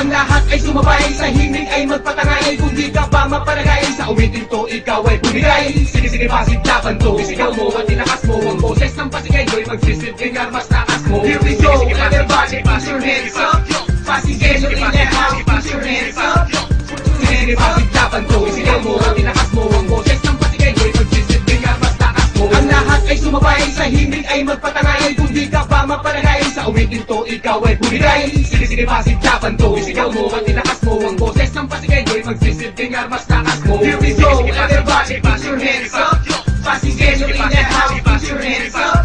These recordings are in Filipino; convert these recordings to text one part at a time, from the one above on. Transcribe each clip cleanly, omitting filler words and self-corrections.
Ang lahat ay sumabay, sa himig ay magpatangay. Kung di ka pa maparagay, sa awitin to ikaw ay bumigay. Sige pasid laban to, isigaw mo at tinakas mo. Ang boses ng pasigay mo'y magsisilbing armas takas mo. Here we go, everybody put your hands up. Pasigelo in the house, put your hands up. Sige pasid laban to, isigaw mo at tinakas mo. Ang boses ng pasigay mo'y magsisilbing armas takas mo. Ang lahat ay sumabay, sa himig ay magpatangay. Kung di ka pa maparagay, sa awitin to ikaw ay bumigay. Sige pasid laban to, isigaw mo at tinakas mo. Ang boses ng pasigay mo'y magsisilbing armas takas mo. Here we go, everybody put your hands up. Pasigelo in the house, put your hands up.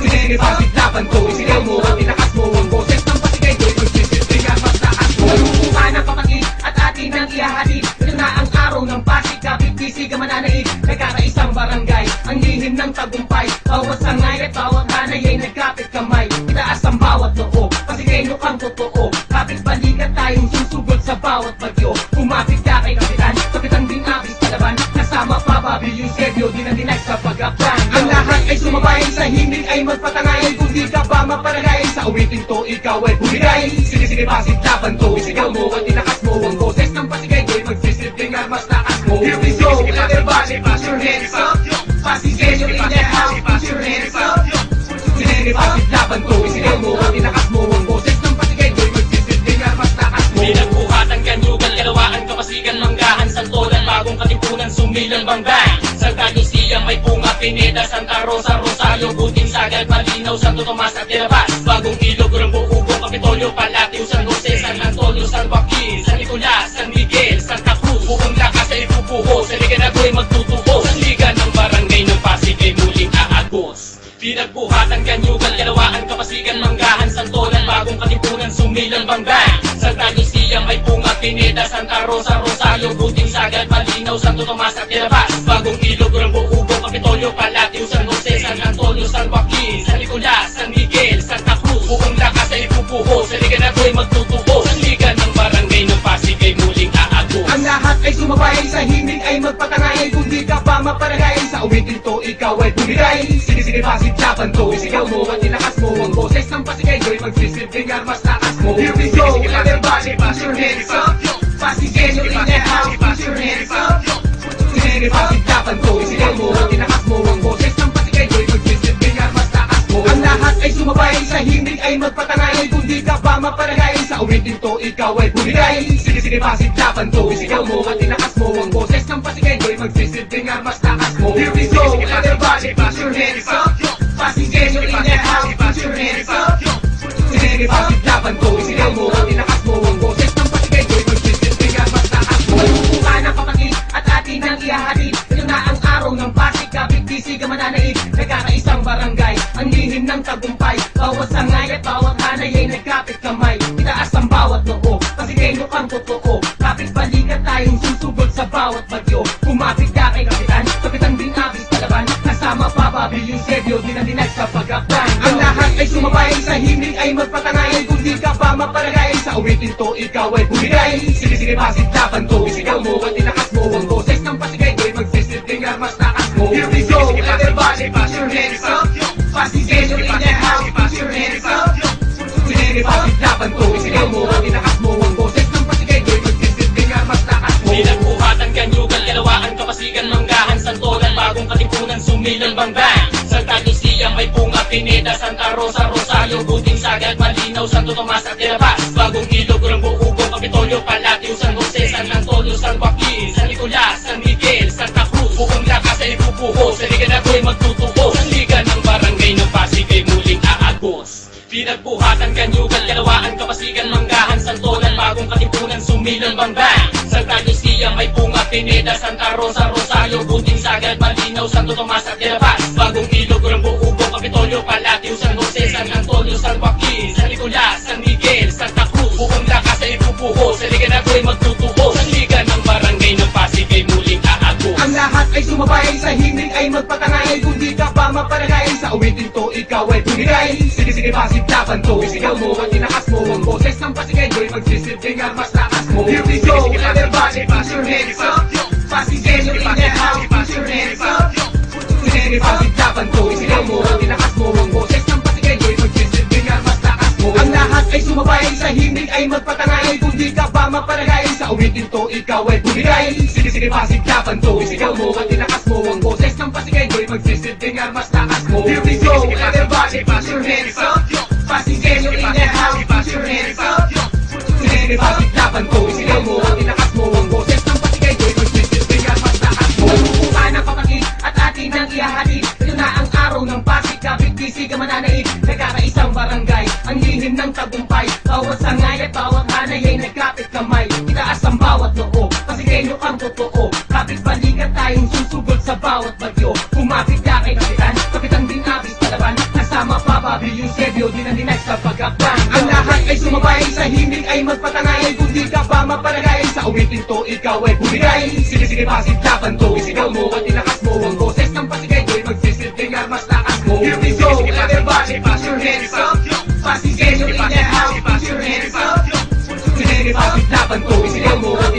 Sige pasid laban to, isigaw mo at tinakas mo. Ang boses ng pasigay mo'y magsisilbing armas takas mo. Malumuha ng kapatid at atin ang ihahatid. Ito na ang araw ng Pasig, kapit bisig ang mananaig. Nagkakaisang barangay, ang lihim ng tagumpay. Bawat sangay at bawat hanay ay nagkapit kamay. Itaas ang bawat noo, Pasigayno kang totoo. Kapit balikat tayong susugod sa bawat bagyo. Kumapit ka kay kapitan, kapitan din abis palaban. Kasama pa Bobby Eusebio, dinag sa pag-aplan. Ang lahat ay sumabay, sa himig ay magpatangay. Kung di ka pa maparagay, sa awitin to ikaw ay bumigay. Sige pasid laban to, isigaw mo at tinakas mo. Ang boses ng pasigay mo'y magsisilbing armas takas mo. Here we go, everybody put your hands up. Pasigayno in the house, put your hands up. Sige pasid laban to, isigaw mo at tinakas mo. Ang boses ng pasigay mo'y magsisilbing armas takas mo. Pinagbuhatan, kanyugan, kalawaan, kapasigan, manggahan, santolan, bagong katipunan, sumilang bangbang. Sa Tagusia may Punga, Pineda, Santa Rosa, Rosario, Buting, Sagad, Malinaw, Santo Tomas at Tirabas. Bagong Ilog, Rambo, Ugo, Kapitolyo, Palatio, San Jose, San Antonio, San Joaquin, San Nicolas, San Miguel, Santa Cruz. Buong lakas ay ipupuho, sa liga na ako'y magtutubo. Sa liga ng barangay ng Pasig ay muling aagos. Pinagbuhatan, kanyugan, kalawaan, kapasigan, manggahan, santolan, bagong katipunan, sumilang bangbang. Sa Tagusia may Punga, Pineda, Santa Rosa, Rosario, Buting, Sagad, Malinaw, Santo Tomas at Tirabas. Bagong Ilog, Rambo, Ugo, Kapitolyo, Palatio, San Jose, San Antonio, San Joaquin, San Nicolas, San Miguel, Santa Cruz. Buong lakas ay ipupuho, sa liga na ako'y magtutubo. Sa liga ng barangay ng Pasig ay muling aagos. Ang lahat ay sumabay, sa himig ay magpatangay. Kung di ka pa maparagay, sa awitin to ikaw ay bumigay. Sige pasid laban to, isigaw mo at tinakas mo. Ang boses ng pasigay mo'y magsisilbing armas takas mo. Here we go, everybody put your hands up. Pasigayno in the house, put your hands up. Sige pasid laban to, isigaw mo at tinakas mo. Ang boses ng pasigay mo'y magsisilbing armas takas mo. Ang lahat ay sumabay, sa himig ay magpatangay. Kung di ka pa maparagay, sa awitin to ikaw ay bumigay. Sige pasid laban to, isigaw mo at tinakas mo. Ang boses ng pasigay mo'y magsisilbing armas takas mo. Here we go, everybody put your hands up. Pasigayno in the house, put your hands up. Sige pasid laban to, isigaw mo at tinakas mo. Ang boses ng pasigay mo'y magsisilbing armas takas mo. Malumuha ng kapatid at atin ang ihahatid. Ito na ang araw ng Pasig, kapit bisig ang mananaig. Nagkakaisang barangay, ang lihim ng tagumpay. Bawat sangay at bawat hanay ay nagkapit kamay. Itaas ang bawat noo, Pasigayno kang totoo. Kapit balikat tayong susugod sa bawat bagyo. Kumapit ka kay kapitan, kapitan din abis palaban. Kasama pa Bobby Eusebio, dinag sa pag-aplan. Ang lahat ay sumabay, sa himig ay magpatangay. Kung di ka pa maparagay, sa awitin to ikaw ay bumigay. Sige pasid laban to, isigaw mo at tinakas mo. Ang boses ng pasigay mo'y magsisilbing armas takas mo. Here we go, everybody put your hands up. Pasigayno in the house, put your hands up. Sige pasid laban to, isigaw mo at tinakas mo. Ang boses ng pasigay mo'y magsisilbing armas takas mo. Pinagbuhatan, kanyugan, kalawaan, kapasigan, manggahan, santolan, bagong katipunan, sumilang bangbang. Sa Tagusia may Punga, Pineda, Santa Rosa, Rosario, Buting, Sagad, Malinaw, Santo Tomas at Tirabas. Bagong Ilog, Rambo, Ugo, Kapitolyo, Palatio, San Jose, San Antonio, San Joaquin, San Nicolas, San Miguel, Santa Cruz. Buong lakas ay ipupuho, sa liga na ako'y magtutubo. Sa liga ng barangay ng Pasig ay muling aagos. Pinagbuhatan, kanyugan, kalawaan, kapasigan, manggahan, santolan, bagong katipunan, sumilang bangbang. Sa Tagusia may Punga, Pineda, Santa Rosa, Rosario, Buting, Sagad, Malinaw, Santo Tomas at Tirabas. Bagong Ilog, Rambo, Ugo, Kapitolyo, Palatio, San Jose, San Antonio, San Joaquin, San Nicolas, San Miguel, Santa Cruz. Buong lakas ay ipupuho, sa liga na ako'y magtutubo. Sa liga ng barangay ng Pasig ay muling aagos. Ang lahat ay sumabay, sa himig ay magpatangay. Kung di ka pa maparagay, sa awitin to ikaw ay bumigay. Sige pasid laban to, isigaw mo at tinakas mo. Ang boses ng pasigay mo'y magsisilbing armas takas mo. Here we go, everybody put your hands up. Pasigayno in the house, put your hands up. Sige pasid laban to, isigaw mo at tinakas mo. Ang boses ng pasigay mo'y magsisilbing armas takas mo. Ang lahat ay sumabay, sa himig ay magpatangay. Kung di ka ba maparagay, sa awitin to ikaw ay bumigay. Sige sige pasiglaban to, isigaw mo at tinakas mo. Ang boses ng pasigay mo'y magsisilbing armas takas mo. Here we go, everybody put your hands up. Pasigay nyo in the house, put your hands up. Sige sige pasiglaban to, isigaw mo at tinakas mo. Ang boses ng pasigay mo'y magsisilbing armas takas mo. Buka ng papakit at atin ang ihahatid. Ito na ang araw ng Pasig, kapit bisig ang mananaig. Nagkakaisang barangay, ang lihim ng tagumpay. Bawat sangay at bawat hanay ay nagkapit kamay. Itaas ang bawat noo, Pasigenyo ang totoo. Kapit balikat tayong susugod sa bawat bagyo. Kumapit ka kay kapitan, kapitan din abis palaban. Kasama pa Bobby Eusebio, dinandinay sa pagkakban. Ang lahat ay sumabay, sa himig ay magpatangay. Kung di ka ba maparagay, sa awitin to ikaw ay bumigay. Sige sige pasiglaban to, isigaw mo at tinakas mo. Ang boses ng pasigay mo'y magsisilbing armas takas mo. Here we go, everybody put your hands up. Pasigenyo in the house, put your hands up. Sige sige pasiglaban to, isigaw mo at